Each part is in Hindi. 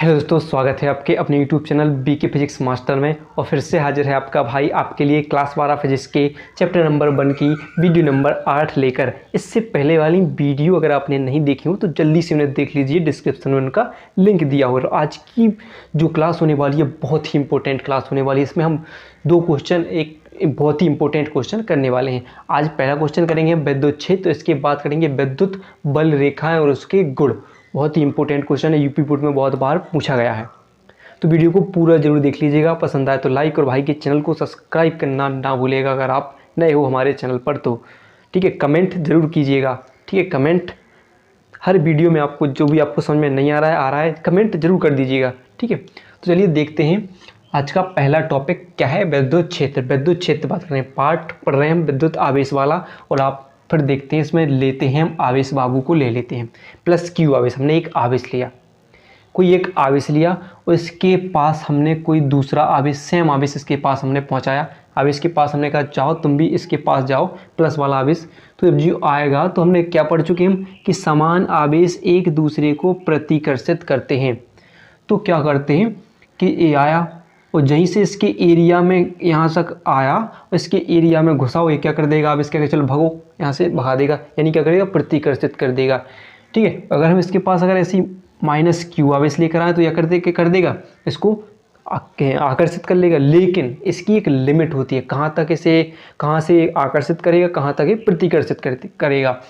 हेलो दोस्तों, स्वागत है आपके अपने YouTube channel BK physics master में। और फिर से हाजिर है आपका भाई आपके लिए क्लास 12 फिजिक्स के चैप्टर नंबर 1 की वीडियो नंबर 8 लेकर। इससे पहले वाली वीडियो अगर आपने नहीं देखी हो तो जल्दी से उन्हें देख लीजिए, डिस्क्रिप्शन में उनका लिंक दिया हुआ है। आज की जो क्लास होने वाली है बहुत ही इंपॉर्टेंट क्लास होने वाली है। इसमें हम दो क्वेश्चन, एक बहुत ही इंपॉर्टेंट क्वेश्चन करने वाले हैं। आज पहला क्वेश्चन करेंगे विद्युत क्षेत्र, इसके बाद करेंगे विद्युत बल रेखाएं और उसके गुण। बहुत ही इंपॉर्टेंट क्वेश्चन है, यूपी बोर्ड में बहुत बार पूछा गया है। तो वीडियो को पूरा जरूर देख लीजिएगा, पसंद आए तो लाइक और भाई के चैनल को सब्सक्राइब करना ना भूलिएगा अगर आप नए हो हमारे चैनल पर तो। ठीक है, कमेंट जरूर कीजिएगा। ठीक है, कमेंट हर वीडियो में आपको जो भी आपको समझ में नहीं आ रहा है कमेंट जरूर कर दीजिएगा। ठीक है, तो चलिए देखते हैं आज का पहला टॉपिक क्या है। विद्युत क्षेत्र। विद्युत क्षेत्र बात कर रहे हैं, पार्ट पढ़ रहे हैं हम विद्युत आवेश वाला। और आप फिर देखते हैं इसमें लेते हैं हम आवेश बाबू को ले लेते हैं प्लस क्यू आवेश। हमने एक आवेश लिया, कोई एक आवेश लिया और इसके पास हमने कोई दूसरा आवेश, सेम आवेश इसके पास हमने पहुंचाया। आवेश के पास हमने कहा जाओ तुम भी इसके पास जाओ, प्लस वाला आवेश। तो जब जो आएगा तो हमने क्या पढ़ चुके हम कि समान आवेश एक दूसरे को प्रतिकर्षित करते हैं। तो क्या करते हैं कि ये आया और जहीं से इसके एरिया में यहाँ तक आया और इसके एरिया में घुसा हो, ये क्या कर देगा, अब इसके चल भगो, यहाँ से भगा देगा, यानी क्या करेगा, प्रतिकर्षित कर देगा। ठीक है, अगर हम इसके पास अगर ऐसी माइनस क्यू आवेश लेकर आए तो यह कर देगा, इसको आकर्षित कर लेगा। लेकिन इसकी एक लिमिट होती है, कहाँ से आकर्षित करेगा, कहाँ तक ये प्रतिकर्षित करेगा।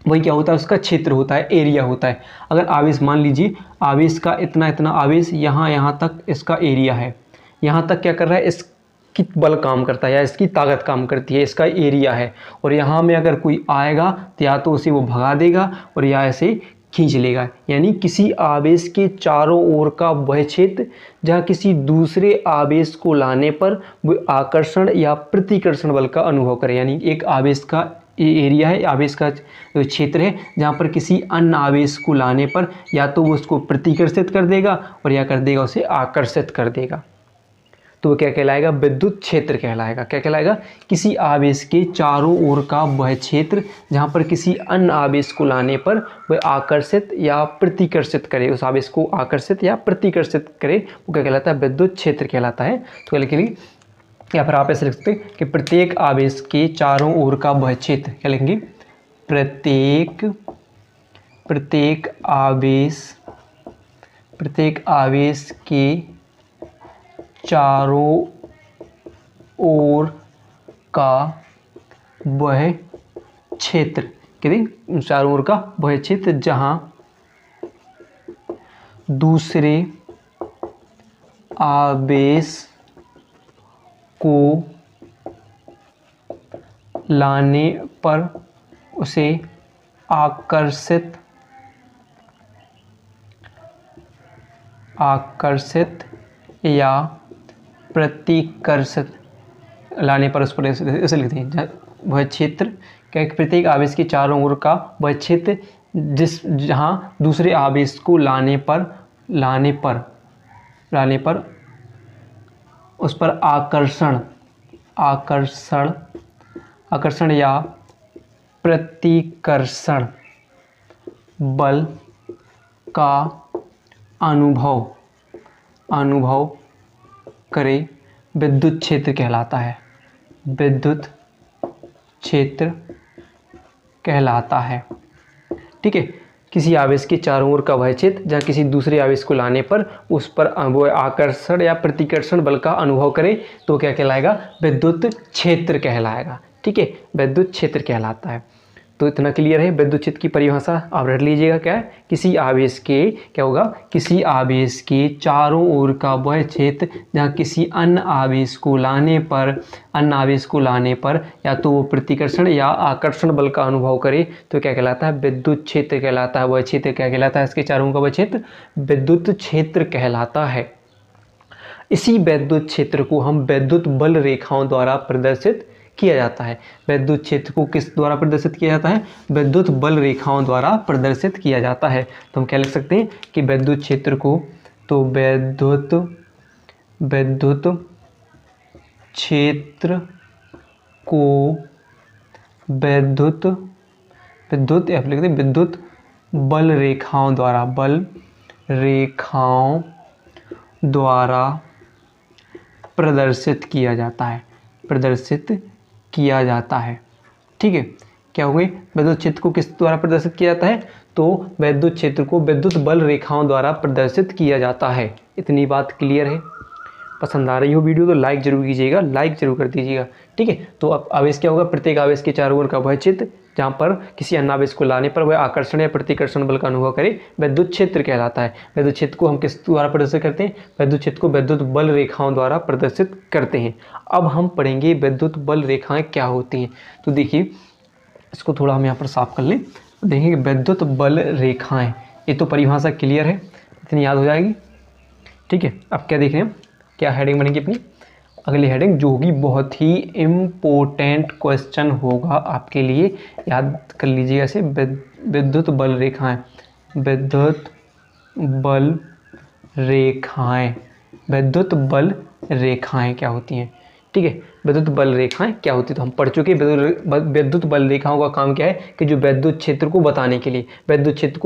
वही क्या होता है, उसका क्षेत्र होता है, एरिया होता है। अगर आवेश मान लीजिए आवेश का इतना आवेश यहाँ तक इसका एरिया है, यहाँ तक क्या कर रहा है, इसकी बल काम करता है या इसकी ताकत काम करती है, इसका एरिया है। और यहाँ में अगर कोई आएगा तो या तो उसे वो भगा देगा और या ऐसे खींच लेगा। यानी किसी आवेश के चारों ओर का वह क्षेत्र जहाँ किसी दूसरे आवेश को लाने पर वो आकर्षण या प्रतिकर्षण बल का अनुभव करे। यानी एक आवेश का एरिया है, आवेश का क्षेत्र है जहाँ पर किसी अन्य आवेश को लाने पर या तो वो उसको प्रतिकर्षित कर देगा और या कर देगा उसे आकर्षित कर देगा। तो वो क्या कहलाएगा, विद्युत क्षेत्र कहलाएगा। क्या कहलाएगा, किसी आवेश के चारों ओर का वह क्षेत्र जहाँ पर किसी अन्य आवेश को लाने पर वह आकर्षित या प्रतिकर्षित करे, उस आवेश को आकर्षित या प्रतिकर्षित करे, वो क्या कहलाता है, विद्युत क्षेत्र कहलाता है। तो लिखेंगे या फिर आप ऐसे लिख सकते हैं कि प्रत्येक आवेश के चारों ओर का वह क्षेत्र, क्या लिखेंगे, प्रत्येक आवेश के चारों ओर का वह क्षेत्र, कहते चारों ओर का वह क्षेत्र जहां दूसरे आवेश को लाने पर उसे आकर्षित या प्रतिकर्षित लाने पर उस पर ऐसे लिखते हैं, वह क्षेत्र क्या, प्रत्येक आवेश के चारों ओर का वह क्षेत्र जहां दूसरे आवेश को लाने पर उस पर आकर्षण या प्रतिकर्षण बल का अनुभव करे, विद्युत क्षेत्र कहलाता है। विद्युत क्षेत्र कहलाता है। ठीक है, किसी आवेश के चारों ओर का वह क्षेत्र जहाँ किसी दूसरे आवेश को लाने पर उस पर वो आकर्षण या प्रतिकर्षण बल का अनुभव करे तो क्या कहलाएगा, विद्युत क्षेत्र कहलाएगा। ठीक है, विद्युत क्षेत्र कहलाता है। तो इतना क्लियर है। विद्युत क्षेत्र की परिभाषा आप रट लीजिएगा, क्या है, किसी आवेश के, क्या होगा, किसी आवेश के चारों ओर का वह क्षेत्र जहाँ किसी अन्य आवेश को लाने पर या तो वो प्रतिकर्षण या आकर्षण बल का अनुभव करे तो क्या कहलाता है, विद्युत क्षेत्र कहलाता है। वह क्षेत्र क्या कहलाता है, इसके चारों ओर का वह क्षेत्र विद्युत क्षेत्र कहलाता है। इसी विद्युत क्षेत्र को हम विद्युत बल रेखाओं द्वारा प्रदर्शित किया जाता है। विद्युत क्षेत्र को किस द्वारा प्रदर्शित किया जाता है, विद्युत बल रेखाओं द्वारा प्रदर्शित किया जाता है। तो हम क्या लिख सकते हैं कि विद्युत क्षेत्र को, तो विद्युत क्षेत्र को विद्युत या फिर लिखते हैं विद्युत बल रेखाओं द्वारा रेखाओं द्वारा प्रदर्शित किया जाता है, प्रदर्शित किया जाता है। ठीक है, क्या हो गई, विद्युत क्षेत्र को किस द्वारा प्रदर्शित किया जाता है, तो विद्युत क्षेत्र को विद्युत बल रेखाओं द्वारा प्रदर्शित किया जाता है। इतनी बात क्लियर है। पसंद आ रही हो वीडियो तो लाइक जरूर कीजिएगा, लाइक जरूर कर दीजिएगा। ठीक है, तो अब आवेश क्या होगा, प्रत्येक आवेश के चारों ओर का वह क्षेत्र जहाँ पर किसी अन्य आवेश को लाने पर वह आकर्षण या प्रतिकर्षण बल का अनुभव करे विद्युत क्षेत्र कहलाता है। विद्युत क्षेत्र को हम किस द्वारा प्रदर्शित करते हैं, विद्युत क्षेत्र को विद्युत बल रेखाओं द्वारा प्रदर्शित करते हैं। अब हम पढ़ेंगे विद्युत बल रेखाएं क्या होती हैं। तो देखिए, इसको थोड़ा हम यहाँ पर साफ कर लें, देखेंगे विद्युत बल रेखाएं, ये तो परिभाषा क्लियर है, इतनी याद हो जाएगी। ठीक है, अब क्या देख रहे हैं, क्या हेडिंग बनेगी अपनी अगली हेडिंग, जो होगी बहुत ही इम्पोर्टेंट क्वेश्चन होगा आपके लिए, याद कर लीजिएगा इसे। विद्युत बल रेखाएं, विद्युत बल रेखाएं, विद्युत बल रेखाएं क्या होती हैं। ठीक है, विद्युत बल रेखाएं क्या होती है तो हम पढ़ चुके। विद्युत बल रेखाओं का काम क्या है कि जो विद्युत क्षेत्र को बताने के लिए विद्युत क्षेत्र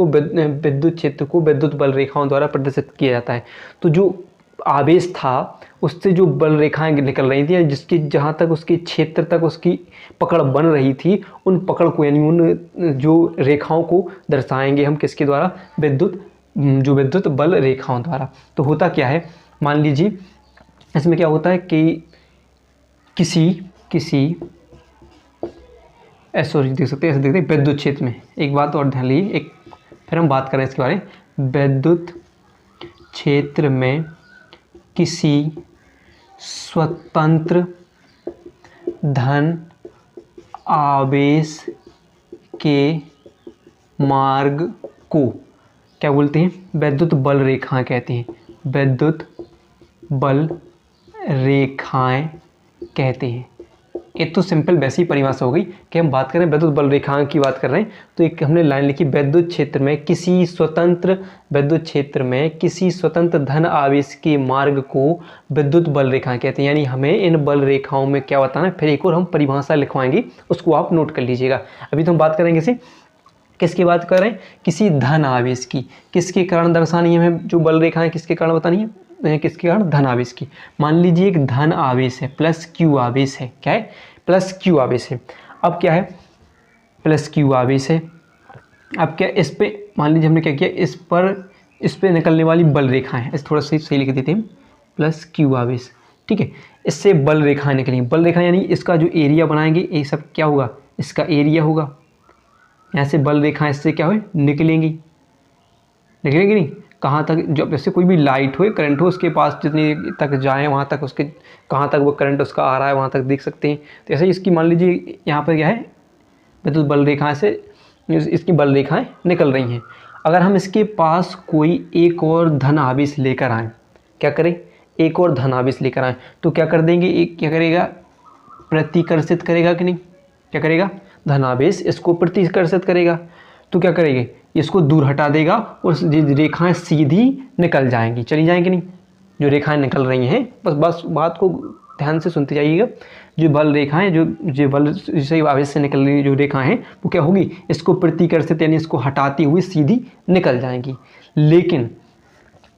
को विद्युत बल रेखाओं द्वारा प्रदर्शित किया जाता है। तो जो आवेश था उससे जो बल रेखाएं निकल रही थी, जिसकी जहाँ तक उसके क्षेत्र तक उसकी पकड़ बन रही थी, उन पकड़ को यानी उन जो रेखाओं को दर्शाएंगे हम किसके द्वारा, विद्युत बल रेखाओं द्वारा। तो होता क्या है, मान लीजिए इसमें क्या होता है कि किसी सॉरी देख सकते हैं, ऐसे देखते हैं विद्युत क्षेत्र में, एक बात और ध्यान लीजिए, फिर हम बात करें इसके बारे में। विद्युत क्षेत्र में किसी स्वतंत्र धन आवेश के मार्ग को क्या बोलते हैं, विद्युत बल रेखाएं कहते हैं, विद्युत बल रेखाएं कहते हैं। एक तो सिंपल वैसी परिभाषा हो गई कि हम बात करें विद्युत बल रेखाएं की बात कर रहे हैं, तो एक हमने लाइन लिखी, विद्युत क्षेत्र में किसी स्वतंत्र धन आवेश के मार्ग को विद्युत बल रेखाएं कहते हैं। यानी हमें इन बल रेखाओं में क्या बताना है, फिर एक और हम परिभाषा लिखवाएंगे, उसको आप नोट कर लीजिएगा। अभी तो हम बात करेंगे इसे किसकी बात कर रहे हैं, किसी धन आवेश की, किसके कारण दर्शानी है हमें, जो बल रेखाएं किसके कारण बतानी है, किसके कारण, धन आवेश की। मान लीजिए एक धन आवेश है, प्लस क्यू आवेश है, क्या है, प्लस क्यू आवेश है। अब क्या है, प्लस क्यू आवेश है। अब क्या, इस पे मान लीजिए हमने क्या किया, इस पे निकलने वाली बल रेखाएं है, इस थोड़ा सही लिख देते हैं, प्लस क्यू आवेश। ठीक है, इससे बल रेखाएं निकलेंगी, बल रेखाएं यानी इसका जो एरिया बनाएंगे, ये सब क्या होगा, इसका एरिया होगा। यहाँ से बल रेखाएं इससे क्या हो, निकलेंगी नहीं, कहाँ तक, जब जैसे कोई भी लाइट हो, करंट हो, उसके पास जितनी तक जाए वहाँ तक उसके कहाँ तक वो करंट उसका आ रहा है वहाँ तक देख सकते हैं। तो ऐसे ही इसकी मान लीजिए यहाँ पर क्या है, विद्युत बल रेखाएं से इसकी बल रेखाएं निकल रही हैं। अगर हम इसके पास कोई एक और धन आवेश लेकर आएँ, क्या करें, एक और धन आवेश लेकर आएँ, तो क्या कर देंगे, एक क्या करेगा, प्रतिकर्षित करेगा कि नहीं, क्या करेगा, धन आवेश इसको प्रतिकर्षित करेगा। तो क्या करेंगे, इसको दूर हटा देगा और रेखाएं सीधी निकल जाएंगी, चली जाएंगी नहीं, जो रेखाएं निकल रही हैं, बस बात को ध्यान से सुनते जाइएगा। जो बल रेखाएं जो बल से आवेश से निकल रही जो रेखाएं हैं वो क्या होगी, इसको प्रतिकर्षित यानी इसको हटाती हुई सीधी निकल जाएंगी। लेकिन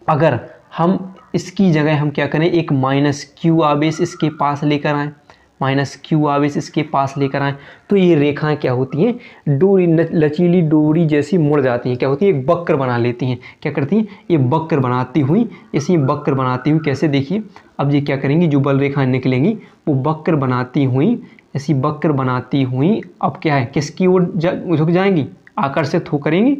अगर हम इसकी जगह हम क्या करें, एक माइनस क्यू आवेश इसके पास लेकर आएँ, माइनस क्यू आवेश इसके पास लेकर आएँ, तो ये रेखाएं क्या होती हैं, डोरी, लचीली डोरी जैसी मुड़ जाती हैं, क्या होती है, एक वक्र बना लेती हैं। क्या करती हैं, ये वक्र बनाती हुई, इसी वक्र बनाती हुई कैसे, देखिए अब ये क्या करेंगी, जो बल रेखाएं निकलेंगी वो वक्र बनाती हुई, ऐसी वक्र बनाती हुई अब क्या है, किसकी ओर झुक जाएंगी, आकर्षित हो करेंगी,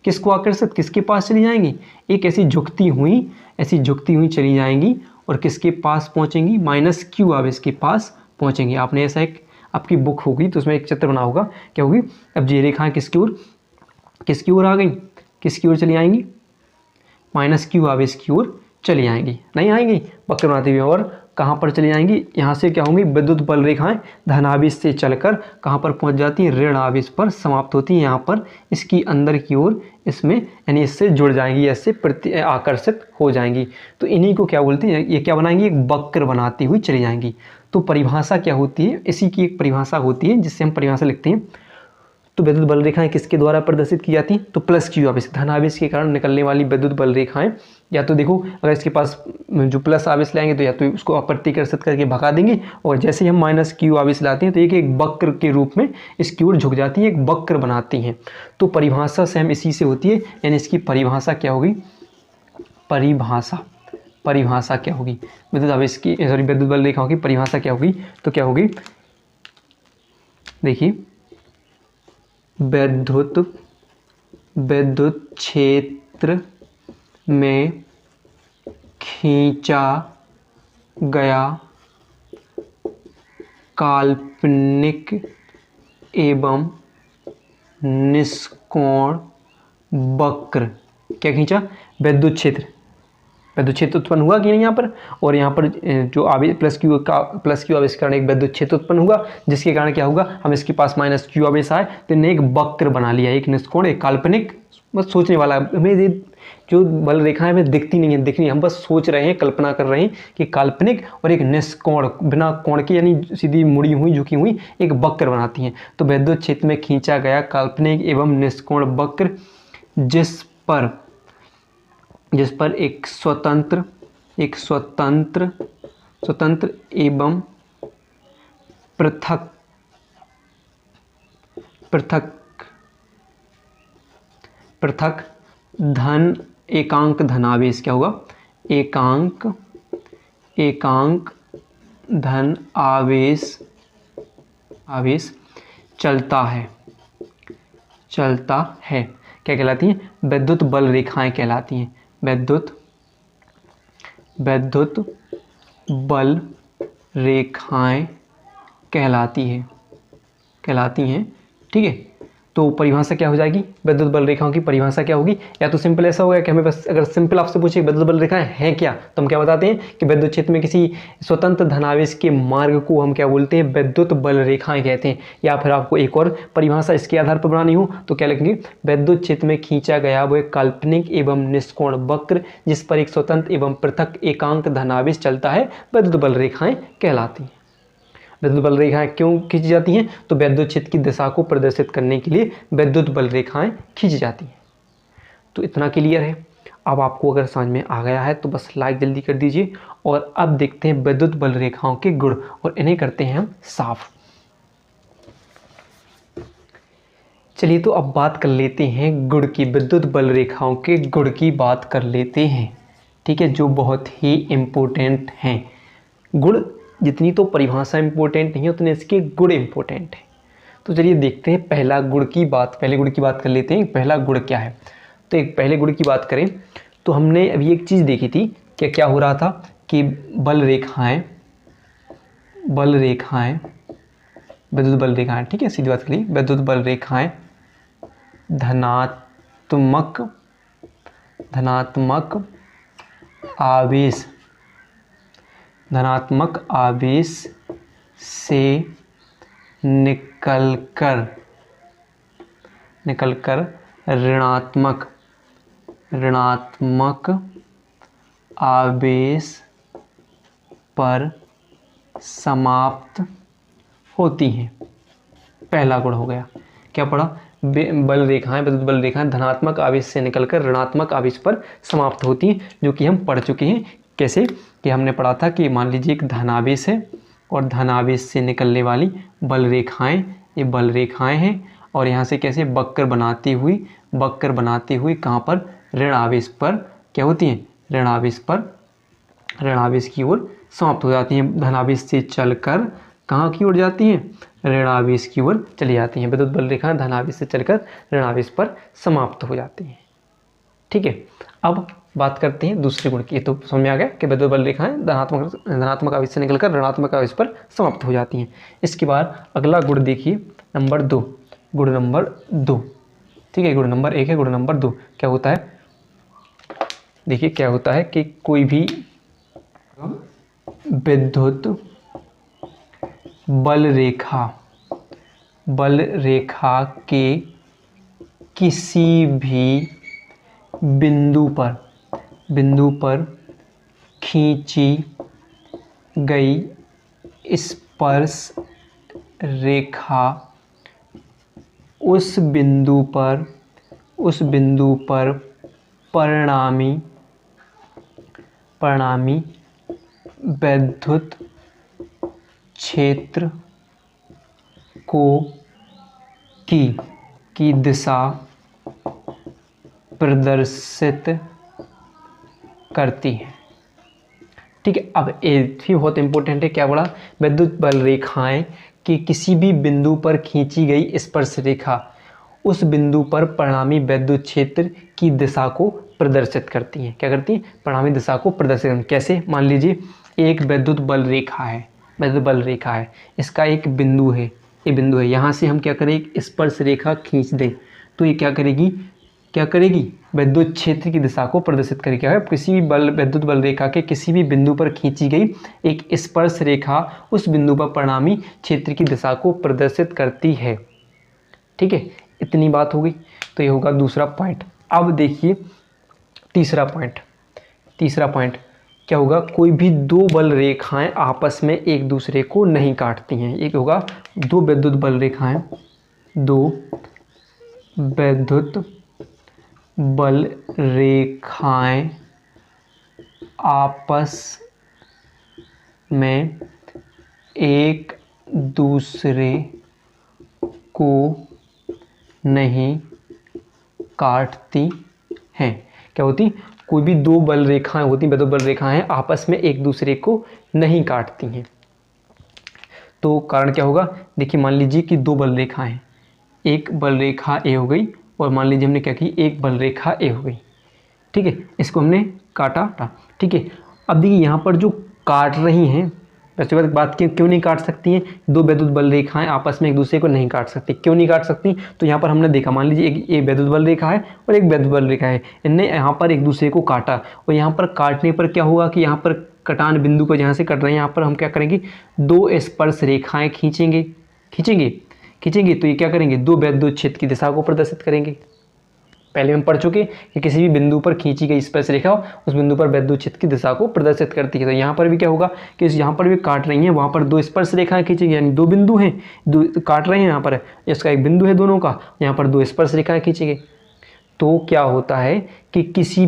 किसको आकर्षित, किसके पास चली जाएंगी, एक ऐसी झुकती हुई चली जाएंगी और किसके पास पहुँचेंगी, माइनस क्यू आवेश के पास पहुँचेंगे। आपने ऐसा एक आपकी बुक होगी तो उसमें एक चित्र बना होगा, क्या होगी, अब ये रेखाएं किसकी ओर आ गई, किसकी ओर चली आएंगी, माइनस क्यू आवेश की ओर चली आएंगी, नहीं आएंगी वक्र बनाती हुई, और कहाँ पर चली जाएंगी, यहाँ से क्या होंगी, विद्युत बल रेखाएं धन आवेश से चलकर कहाँ पर पहुँच जाती हैं, ऋण आवेश पर समाप्त होती हैं, यहाँ पर इसकी अंदर की ओर इसमें यानी इससे जुड़ जाएंगी, इससे प्रति आकर्षित हो जाएंगी। तो इन्हीं को क्या बोलते हैं, ये क्या बनाएंगी, एक वक्र बनाती हुई चली जाएंगी। तो परिभाषा क्या होती है, इसी की एक परिभाषा होती है जिससे हम परिभाषा लिखते हैं, तो विद्युत बल रेखाएं किसके द्वारा प्रदर्शित की जाती हैं? तो प्लस क्यू आवेश, धन आवेश के कारण निकलने वाली विद्युत बल रेखाएं, या तो देखो अगर इसके पास जो प्लस आवेश लाएंगे तो या तो उसको अप्रतिकर्षित करके भगा देंगे, और जैसे ही हम माइनस क्यू आवेश लाते हैं तो एक एक वक्र के रूप में इसकी ओर झुक जाती है, एक वक्र बनाती हैं। तो परिभाषा सेम इसी से होती है, यानी इसकी परिभाषा क्या होगी? परिभाषा क्या होगी? विद्युत आवेश की विद्युत बल रेखाओं की परिभाषा क्या होगी? तो क्या होगी? देखिए, विद्युत क्षेत्र में खींचा गया काल्पनिक एवं निष्कोण वक्र, क्या खींचा? विद्युत क्षेत्र उत्पन्न हुआ कि नहीं यहाँ पर, और यहाँ पर जो आवेश प्लस क्यू आवेश के कारण एक विद्युत क्षेत्र उत्पन्न हुआ, जिसके कारण क्या होगा? हम इसके पास माइनस क्यू आवेश आए तो इन्हें एक वक्र बना लिया, एक निष्कोण, एक काल्पनिक। बस सोचने वाला, हमें ये जो बल रेखाएं हमें दिखती नहीं है, दिखनी, हम बस सोच रहे हैं, कल्पना कर रहे हैं कि काल्पनिक और एक निष्कोण, बिना कोण के, यानी सीधी मुड़ी हुई झुकी हुई एक वक्र बनाती हैं। तो विद्युत क्षेत्र में खींचा गया काल्पनिक एवं निष्कोण वक्र, जिस पर एक स्वतंत्र एवं पृथक धन एकांक धनावेश, क्या होगा? एकांक धन आवेश चलता है। क्या कहलाती हैं? विद्युत बल रेखाएं कहलाती हैं। विद्युत बल रेखाएं कहलाती हैं। ठीक है, तो परिभाषा क्या हो जाएगी? विद्युत बल रेखाओं की परिभाषा क्या होगी? या तो सिंपल ऐसा होगा कि हमें बस, अगर सिंपल आपसे पूछे विद्युत बल रेखाएं हैं क्या, तो हम क्या बताते हैं कि विद्युत क्षेत्र में किसी स्वतंत्र धनावेश के मार्ग को हम क्या बोलते हैं? विद्युत बल रेखाएं कहते हैं। या फिर आपको एक और परिभाषा इसके आधार पर बनानी हो तो क्या लिखेंगे? विद्युत क्षेत्र में खींचा गया वो एक काल्पनिक एवं निष्कोण वक्र, जिस पर एक स्वतंत्र एवं पृथक एकांक धनावेश चलता है, विद्युत बल रेखाएं कहलाती हैं। विद्युत बल रेखाएं क्यों खींची जाती हैं? तो विद्युत क्षेत्र की दिशा को प्रदर्शित करने के लिए विद्युत बल रेखाएं खींची जाती हैं। तो इतना क्लियर है। अब आपको अगर समझ में आ गया है तो बस लाइक जल्दी कर दीजिए, और अब देखते हैं विद्युत बल रेखाओं के गुण, और इन्हें करते हैं हम साफ। चलिए, तो अब बात कर लेते हैं गुण की, विद्युत बल रेखाओं के गुण की बात कर लेते हैं। ठीक है, जो बहुत ही इम्पोर्टेंट हैं। गुण जितनी तो परिभाषा इंपॉर्टेंट नहीं है, उतने इसके गुण इंपॉर्टेंट है। तो चलिए देखते हैं पहले गुण की बात कर लेते हैं। पहला गुण क्या है? तो एक पहले गुण की बात करें तो हमने अभी एक चीज़ देखी थी कि क्या हो रहा था कि बल रेखाएं विद्युत बल रेखाएं, ठीक है, सीधी बात करिए, विद्युत बल रेखाएं धनात्मक आवेश से निकलकर ऋणात्मक आवेश पर समाप्त होती हैं। पहला गुण हो गया। क्या पढ़ा? विद्युत बल रेखाएं धनात्मक आवेश से निकलकर ऋणात्मक आवेश पर समाप्त होती हैं, जो कि हम पढ़ चुके हैं। कैसे? कि हमने पढ़ा था कि मान लीजिए एक धनावेश है और धनावेश से निकलने वाली बल रेखाएं, ये बल रेखाएं हैं, और यहाँ से कैसे वक्र बनाती हुई कहाँ पर? ऋण आवेश पर क्या होती हैं? ऋण आवेश की ओर समाप्त हो जाती हैं। धनावेश से चलकर कहाँ की ओर जाती हैं? ऋण आवेश की ओर चली जाती हैं। विद्युत बल रेखाएं धनावेश से चलकर ऋण आवेश पर समाप्त हो जाती हैं। ठीक है, अब बात करते हैं दूसरे गुण की। तो समझ में आ गया कि विद्युत बल रेखाएं धनात्मक आवेश से निकलकर ऋणात्मक आवेश पर समाप्त हो जाती हैं। इसके बाद अगला गुण देखिए, नंबर 2। गुण नंबर 2, ठीक है, गुण नंबर 1 है, गुण नंबर 2 क्या होता है? देखिए क्या होता है कि कोई भी विद्युत बल रेखा के किसी भी बिंदु पर खींची गई स्पर्श रेखा उस बिंदु पर परिणामी विद्युत क्षेत्र की दिशा प्रदर्शित करती है। ठीक है, अब एक भी बहुत इंपॉर्टेंट है, क्या बोला, विद्युत बल रेखाएं कि किसी भी बिंदु पर खींची गई स्पर्श रेखा उस बिंदु पर परिणामी विद्युत क्षेत्र की दिशा को प्रदर्शित करती हैं। क्या करती हैं? परिणामी दिशा को प्रदर्शित करती हैं। कैसे? मान लीजिए एक विद्युत बल रेखा है, इसका एक बिंदु है, ये बिंदु है, यहाँ से हम क्या करें, एक स्पर्श रेखा खींच दें तो ये क्या करेगी, विद्युत क्षेत्र की दिशा को प्रदर्शित करेगी। क्या है? किसी भी विद्युत बल रेखा के किसी भी बिंदु पर खींची गई एक स्पर्श रेखा उस बिंदु पर परिणामी क्षेत्र की दिशा को प्रदर्शित करती है। ठीक है, इतनी बात हो गई। तो ये होगा दूसरा पॉइंट। अब देखिए तीसरा पॉइंट क्या होगा, कोई भी दो बल रेखाएं आपस में एक दूसरे को नहीं काटती हैं। एक होगा दो विद्युत बल रेखाएं आपस में एक दूसरे को नहीं काटती हैं। क्या होती? कोई भी दो बल रेखाएं होती, विद्युत बल रेखाएं आपस में एक दूसरे को नहीं काटती हैं। तो कारण क्या होगा, देखिए मान लीजिए कि दो बल रेखाएं हैं, एक बल रेखा ए हो गई और मान लीजिए हमने क्या की, एक बल रेखा ए हो गई। ठीक है, इसको हमने काटा। ठीक है, अब देखिए यहाँ पर जो काट रही हैं, वैसे बात क्यों नहीं काट सकती हैं, दो विद्युत बल रेखाएं आपस में एक दूसरे को नहीं काट सकती। क्यों नहीं काट सकती? तो यहाँ पर हमने देखा, मान लीजिए एक विद्युत बल रेखा है और एक विद्युत बल रेखा है, इनने यहाँ पर एक दूसरे को काटा और यहाँ पर काटने पर क्या हुआ कि यहाँ पर कटान बिंदु को जहाँ से कट रहे हैं यहाँ पर हम क्या करेंगे, दो स्पर्श रेखाएं खींचेंगे। तो ये क्या करेंगे, दो विद्युत क्षेत्र की दिशा को प्रदर्शित करेंगे। पहले हम पढ़ चुके कि किसी भी बिंदु पर खींची गई स्पर्श रेखा उस बिंदु पर विद्युत क्षेत्र की दिशा को प्रदर्शित करती है। तो यहाँ पर भी क्या होगा कि यहाँ पर भी काट रही हैं, वहाँ पर दो स्पर्श रेखाएं खींचेंगी, यानी दो बिंदु हैं, दो काट रहे हैं, यहाँ पर इसका एक बिंदु है दोनों का, यहाँ पर दो स्पर्श रेखाएं खींचेंगे। तो क्या होता है कि किसी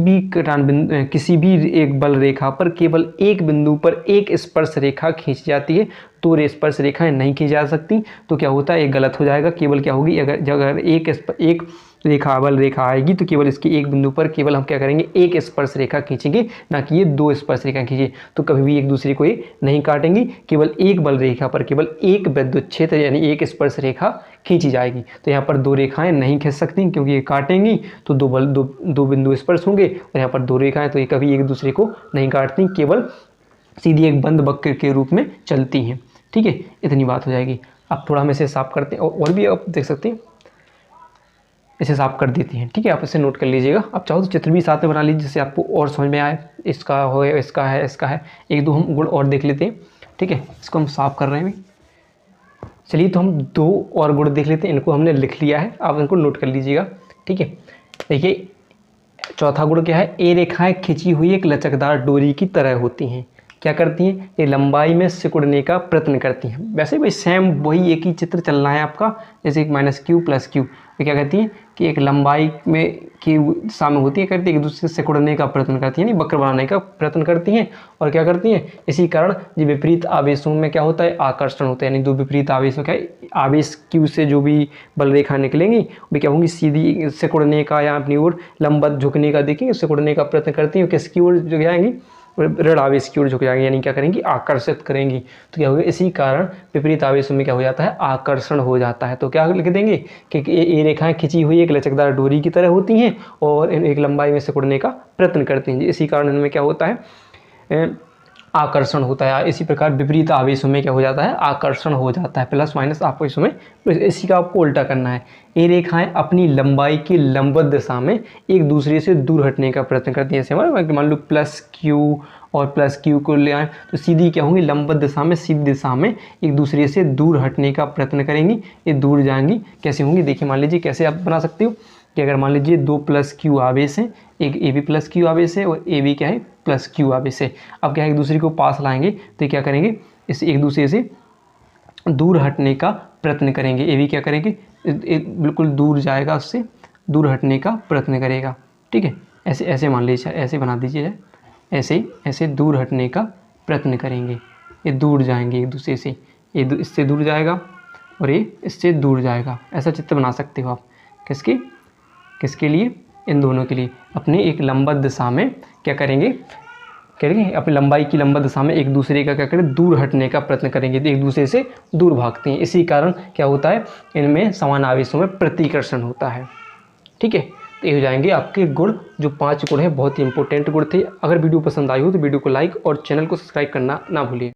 भी एक बल रेखा पर केवल एक बिंदु पर एक स्पर्श रेखा खींच जाती है, तो स्पर्श रेखाएं नहीं खींच जा सकती। तो क्या होता है, ये गलत हो जाएगा। केवल क्या होगी, अगर एक रेखा बल रेखा आएगी तो केवल इसके एक बिंदु पर केवल हम क्या करेंगे, एक स्पर्श रेखा खींचेंगे, ना कि ये दो स्पर्श रेखा खींचे। तो कभी भी एक दूसरे को ये नहीं काटेंगी, केवल एक बल रेखा पर केवल एक विद्युत क्षेत्र यानी एक स्पर्श रेखा खींची जाएगी। तो यहाँ पर दो रेखाएं नहीं खींच सकती, क्योंकि ये काटेंगी तो दो बिंदु स्पर्श होंगे और यहाँ पर दो रेखाएं, तो ये कभी एक दूसरे को नहीं काटती, केवल सीधी एक बंद वक्र के रूप में चलती हैं। ठीक है, इतनी बात हो जाएगी। अब थोड़ा हम इसे साफ करते हैं, और भी आप देख सकते हैं, इसे साफ कर देती हैं। ठीक है, आप इसे नोट कर लीजिएगा। आप चाहो तो चित्र भी साथ में बना लीजिए, जिससे आपको और समझ में आए, इसका हो, इसका है। एक दो हम गुण और देख लेते हैं। ठीक है, इसको हम साफ कर रहे हैं अभी। चलिए, तो हम दो और गुण देख लेते हैं, इनको हमने लिख लिया है, आप इनको नोट कर लीजिएगा। ठीक है, देखिए चौथा गुण क्या है, ए रेखाएं खिंची हुई एक लचकदार डोरी की तरह होती हैं। क्या करती हैं, ये लंबाई में सिकुड़ने का प्रयत्न करती हैं। वैसे भी सेम वही एक ही चित्र चल रहा है आपका, जैसे -q + q। तो क्या कहती हैं कि एक लंबाई में की दिशा में होती है, करती है एक दूसरे से सिकुड़ने का प्रयत्न करती है, यानी वक्र बनाने का प्रयत्न करती हैं। और क्या करती हैं, इसी कारण जो विपरीत आवेशों में क्या होता है, आकर्षण होता है। यानी दो विपरीत आवेशों का आवेश q से जो भी बल रेखा निकलेंगी वे क्या होंगी, सीधी सिकुड़ने का या अपनी ओर लंबवत झुकने का, देखेंगे सिकुड़ने का प्रयत्न करती हैं, किसकी ओर झुक जाएंगी, ऋण आवेश की ओर झुक जाएंगी, यानी क्या करेंगी, आकर्षित करेंगी। तो क्या होगा, इसी कारण विपरीत आवेशों में क्या हो जाता है, आकर्षण हो जाता है। तो क्या लिख देंगे कि ये रेखाएं खिंची हुई एक लचकदार डोरी की तरह होती हैं और एक लंबाई में सिकुड़ने का प्रयत्न करती हैं। इसी कारण इनमें क्या होता है, आकर्षण होता है। इसी प्रकार विपरीत आवेशों में क्या हो जाता है, आकर्षण हो जाता है। प्लस माइनस आपको इसमें इसी का आपको उल्टा करना है। ये रेखाएं अपनी लंबाई की लंबवत दिशा में एक दूसरे से दूर हटने का प्रयत्न करती हैं। जैसे मान लो +q और +q को ले आए तो सीधी क्या होंगी, लंबवत दिशा में, सीधी दिशा में एक दूसरे से दूर हटने का प्रयत्न करेंगी, ये दूर जाएंगी। कैसे होंगी, देखिए मान लीजिए कैसे आप बना सकते हो कि अगर मान लीजिए 2 +q आवेश है, एक AB +q आवेश है और AB क्या है, +q आवेश है। अब क्या है, एक दूसरे को पास लाएंगे तो क्या करेंगे, इस एक दूसरे से दूर हटने का प्रयत्न करेंगे। ए भी क्या करेंगे, बिल्कुल दूर जाएगा, उससे दूर हटने का प्रयत्न करेगा। ठीक है, ऐसे ऐसे मान लीजिए, ऐसे बना दीजिए, ऐसे ऐसे दूर हटने का प्रयत्न करेंगे। ये दूर जाएंगे एक दूसरे से, ये इससे दूर जाएगा और ये इससे दूर जाएगा। ऐसा चित्र बना सकते हो आप। किसके किसके लिए, इन दोनों के लिए। अपनी एक लंबवत दिशा में क्या करेंगे, अपनी लंबाई की लंबवत दिशा में एक दूसरे का क्या करें, दूर हटने का प्रयत्न करेंगे। तो एक दूसरे से दूर भागते हैं, इसी कारण क्या होता है, इनमें समान आवेशों में प्रतिकर्षण होता है। ठीक है, तो ये हो जाएंगे आपके गुण। जो 5 गुण हैं बहुत ही इंपॉर्टेंट गुण थे। अगर वीडियो पसंद आई हो तो वीडियो को लाइक और चैनल को सब्सक्राइब करना ना भूलिए।